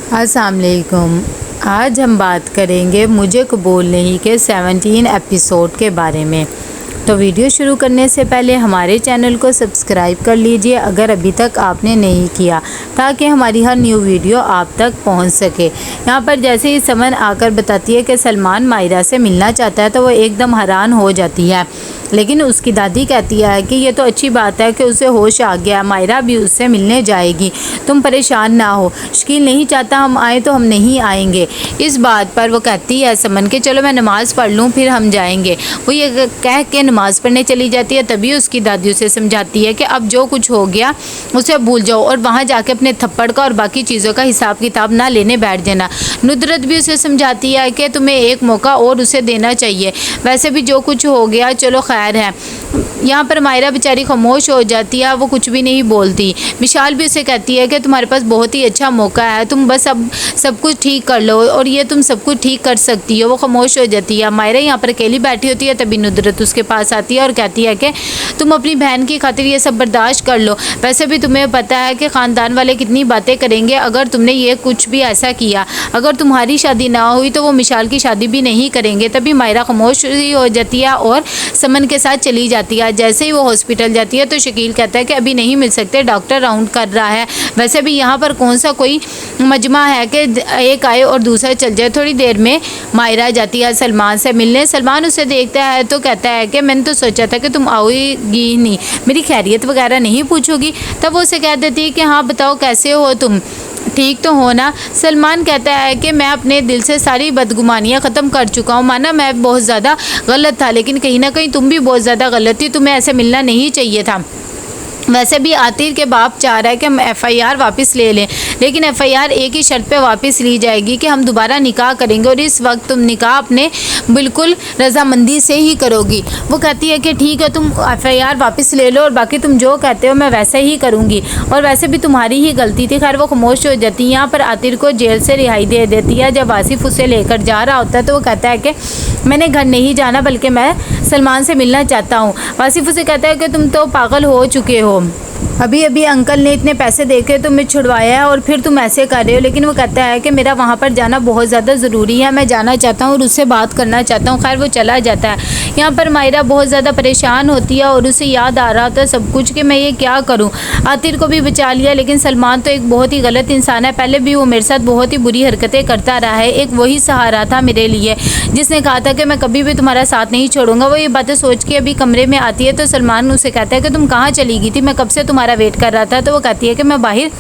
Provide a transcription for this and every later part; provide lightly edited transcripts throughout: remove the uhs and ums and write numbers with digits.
अस्सलाम वालेकुम। आज हम बात करेंगे मुझे कबूल नहीं के 17 एपिसोड के बारे में। तो वीडियो शुरू करने से पहले हमारे चैनल को सब्सक्राइब कर लीजिए अगर अभी तक आपने नहीं किया, ताकि हमारी हर न्यू वीडियो आप तक पहुंच सके। यहाँ पर जैसे ही समन आकर बताती है कि सलमान मायरा से मिलना चाहता है तो वो एकदम हैरान हो जाती है, लेकिन उसकी दादी कहती है कि ये तो अच्छी बात है कि उसे होश आ गया, मायरा भी उससे मिलने जाएगी, तुम परेशान ना हो। शकील नहीं चाहता हम आए तो हम नहीं आएंगे। इस बात पर वो कहती है समन के चलो मैं नमाज़ पढ़ लूँ फिर हम जाएंगे। वो ये कह के नमाज़ पढ़ने चली जाती है। तभी उसकी दादी उसे समझाती है कि अब जो कुछ हो गया उसे भूल जाओ और वहाँ जाके अपने थप्पड़ का और बाकी चीज़ों का हिसाब किताब ना लेने बैठ जाना। नुदरत भी उसे समझाती है कि तुम्हें एक मौका और उसे देना चाहिए, वैसे भी जो कुछ हो गया चलो खैर है। यहाँ पर मायरा बेचारी खामोश हो जाती है, वो कुछ भी नहीं बोलती। विशाल भी उसे कहती है कि तुम्हारे पास बहुत ही अच्छा मौका है, तुम बस अब सब कुछ ठीक कर लो और ये तुम सब कुछ ठीक कर सकती हो। वो खामोश हो जाती है। मायरा यहाँ पर अकेली बैठी होती है। तभी नुदरत उसके पास आती है और कहती है कि तुम अपनी बहन की खातिर ये सब बर्दाश्त कर लो, वैसे भी तुम्हें पता है कि ख़ानदान वाले कितनी बातें करेंगे अगर तुमने ये कुछ भी ऐसा किया। अगर तुम्हारी शादी ना हुई तो वो मिशाल की शादी भी नहीं करेंगे। तभी मायरा खामोश हो जाती है और समन के साथ चली जाती है। जैसे ही वो हॉस्पिटल जाती है तो शकील कहता है कि अभी नहीं मिल सकते, डॉक्टर राउंड कर रहा है। वैसे भी यहाँ पर कौन सा कोई मजमा है कि एक आए और दूसरा चल जाए। थोड़ी देर में मायरा जाती है सलमान से मिलने। सलमान उसे देखता है तो कहता है कि मैंने तो सोचा था कि तुम आओगी नहीं, मेरी खैरियत वगैरह नहीं पूछोगी। तब वो उसे कह देती है कि हाँ बताओ कैसे हो तुम, ठीक तो हो ना। सलमान कहता है कि मैं अपने दिल से सारी बदगुमानियाँ ख़त्म कर चुका हूँ। माना मैं बहुत ज़्यादा गलत था, लेकिन कहीं ना कहीं तुम भी बहुत ज़्यादा गलत थी, तुम्हें ऐसे मिलना नहीं चाहिए था। वैसे भी आतिर के बाप चाह रहा है कि हम एफआईआर वापस ले लें, लेकिन एफआईआर एक ही शर्त पे वापस ली जाएगी कि हम दोबारा निकाह करेंगे और इस वक्त तुम निकाह अपने बिल्कुल रजामंदी से ही करोगी। वो कहती है कि ठीक है तुम एफआईआर वापस ले लो और बाकी तुम जो कहते हो मैं वैसे ही करूँगी, और वैसे भी तुम्हारी ही गलती थी। खैर वो खामोश हो जाती है। यहाँ पर आतिर को जेल से रिहाई दे देती है। जब आसिफ उसे लेकर जा रहा होता है तो वो कहता है कि मैंने घर नहीं जाना बल्कि मैं सलमान से मिलना चाहता हूँ। आसिफ उसे कहता है कि तुम तो पागल हो चुके हो, अभी अभी अंकल ने इतने पैसे देके तुम्हें छुड़वाया है और फिर तुम ऐसे कर रहे हो। लेकिन वो कहता है कि मेरा वहाँ पर जाना बहुत ज़्यादा ज़रूरी है, मैं जाना चाहता हूँ और उससे बात करना चाहता हूँ। खैर वो चला जाता है। यहाँ पर मायरा बहुत ज़्यादा परेशान होती है और उसे याद आ रहा था सब कुछ कि मैं ये क्या करूँ। आतिर को भी बचा लिया, लेकिन सलमान तो एक बहुत ही गलत इंसान है। पहले भी वो मेरे साथ बहुत ही बुरी हरकतें करता रहा है, एक वही सहारा था मेरे लिए जिसने कहा था कि मैं कभी भी तुम्हारा साथ नहीं छोड़ूंगा। वो ये बातें सोच के अभी कमरे में आती है तो सलमान उसे कहता है कि तुम कहाँ चली गई थी, मैं कब से तुम्हारा वेट कर रहा था। तो वो कहती है कि मैं बाहर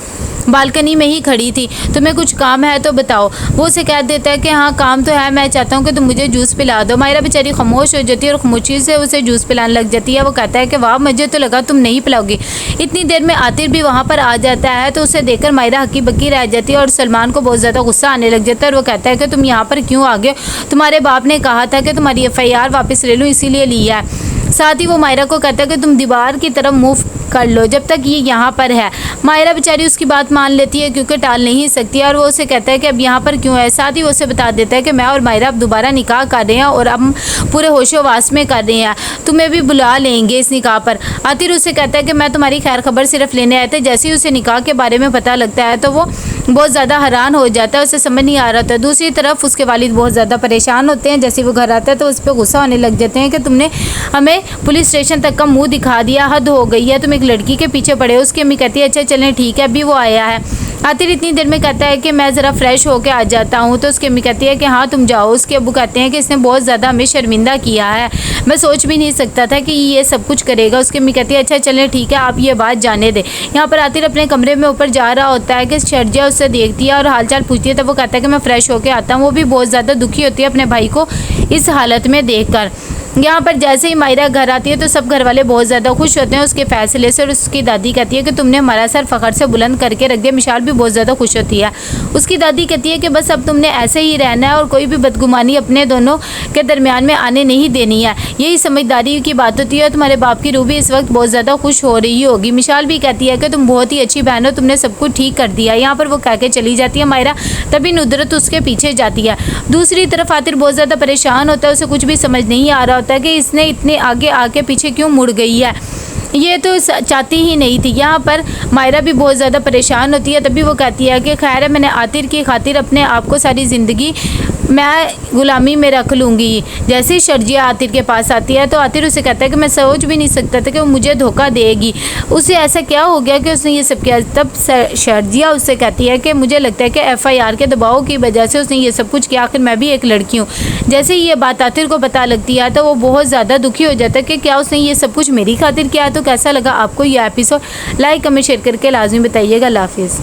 बालकनी में ही खड़ी थी, तुम्हें कुछ काम है तो बताओ। वो उसे कह देता है कि हाँ काम तो है, मैं चाहता हूँ कि तुम मुझे जूस पिला दो। मायरा बेचारी खामोश हो जाती है और खामोशी से उसे जूस पिलाने लग जाती है। वो कहता है कि वाह मुझे तो लगा तुम नहीं पिलाओगी। इतनी देर में आतिर भी वहाँ पर आ जाता है तो उसे देखकर मायरा हक्की बक्की रह जाती है और सलमान को बहुत ज़्यादा गुस्सा आने लग जाता है। और वो कहता है कि तुम यहाँ पर क्यों आ गए, तुम्हारे बाप ने कहा था कि तुम्हारी एफआईआर वापस ले लूँ इसीलिए लिया है। साथ ही वो मायरा को कहता है कि तुम दीवार की तरफ मूव कर लो जब तक ये यहाँ पर है। मायरा बेचारी उसकी बात मान लेती है क्योंकि टाल नहीं सकती है और वो उसे कहता है कि अब यहाँ पर क्यों है। साथ ही वो उसे बता देता है कि मैं और मायरा अब दोबारा निकाह कर रहे हैं और अब पूरे होशोवास में कर रहे हैं, तुम्हें भी बुला लेंगे इस निकाह पर। आतिर उसे कहता है कि मैं तुम्हारी खैर खबर सिर्फ लेने आए थे। जैसे ही उसे निकाह के बारे में पता लगता है तो वो बहुत ज़्यादा हैरान हो जाता है, उसे समझ नहीं आ रहा था। दूसरी तरफ उसके वालिद बहुत ज़्यादा परेशान होते हैं। जैसे वो घर आता है तो उस पर गुस्सा होने लग जाते हैं कि तुमने हमें पुलिस स्टेशन तक का मुंह दिखा दिया, हद हो गई है, तुम एक लड़की के पीछे पड़े हो। उसकी अम्मी कहती है अच्छा चलें ठीक है, अभी वो आया है। आतिर इतनी देर में कहता है कि मैं ज़रा फ्रेश होकर आ जाता हूँ। तो उसकी अम्मी कहती है कि हाँ तुम जाओ। उसके अब्बू कहते हैं कि इसने बहुत ज़्यादा हमें शर्मिंदा किया है, मैं सोच भी नहीं सकता था कि ये सब कुछ करेगा। उसकी अम्मी कहती है अच्छा चलें ठीक है, आप ये बात जाने दें। यहाँ पर आतिर अपने कमरे में ऊपर जा रहा होता है कि शर्जिया उससे देखती है और हालचाल पूछती है। तब वो कहता है कि मैं फ्रेश होकर आता हूँ। वो भी बहुत ज़्यादा दुखी होती है अपने भाई को इस हालत में देखकर। यहाँ पर जैसे ही मायरा घर आती है तो सब घर वाले बहुत ज़्यादा खुश होते हैं उसके फैसले से और उसकी दादी कहती है कि तुमने हमारा सर फ़ख्र से बुलंद करके रख दिया। मिशाल भी बहुत ज़्यादा खुश होती है। उसकी दादी कहती है कि बस अब तुमने ऐसे ही रहना है और कोई भी बदगुमानी अपने दोनों के दरमियान में आने नहीं देनी है, यही समझदारी की बात होती है। तुम्हारे बाप की रूह भी इस वक्त बहुत ज़्यादा खुश हो रही होगी। मिशाल भी कहती है कि तुम बहुत ही अच्छी बहन हो, तुमने सब कुछ ठीक कर दिया। यहाँ पर वो कह के चली जाती है मायरा। तभी नुदरत उसके पीछे जाती है। दूसरी तरफ आतिर बहुत ज़्यादा परेशान होता है, उसे कुछ भी समझ नहीं आ रहा होता है कि इसने इतने आगे आके पीछे क्यों मुड़ गई है। ये तो चाहती ही नहीं थी। यहाँ पर मायरा भी बहुत ज़्यादा परेशान होती है, तभी वो कहती है कि खैर है, मैंने आतिर की खातिर अपने आप को सारी ज़िंदगी मैं गुलामी में रख लूँगी। जैसे ही शर्जिया आतिर के पास आती है तो आतिर उसे कहता है कि मैं सोच भी नहीं सकता था कि वो मुझे धोखा देगी, उसे ऐसा क्या हो गया कि उसने ये सब किया। तब शर्जिया उससे कहती है कि मुझे लगता है कि FIR के दबाव की वजह से उसने ये सब कुछ किया, आखिर मैं भी एक लड़की हूँ। जैसे ही ये बात आतिर को पता लगती है तो वो बहुत ज़्यादा दुखी हो जाता है कि क्या उसने ये सब कुछ मेरी खातिर किया। तो कैसा लगा आपको ये एपिसोड, लाइक कमेंट शेयर करके लाजमी बताइएगा। अल्लाह हाफिज़।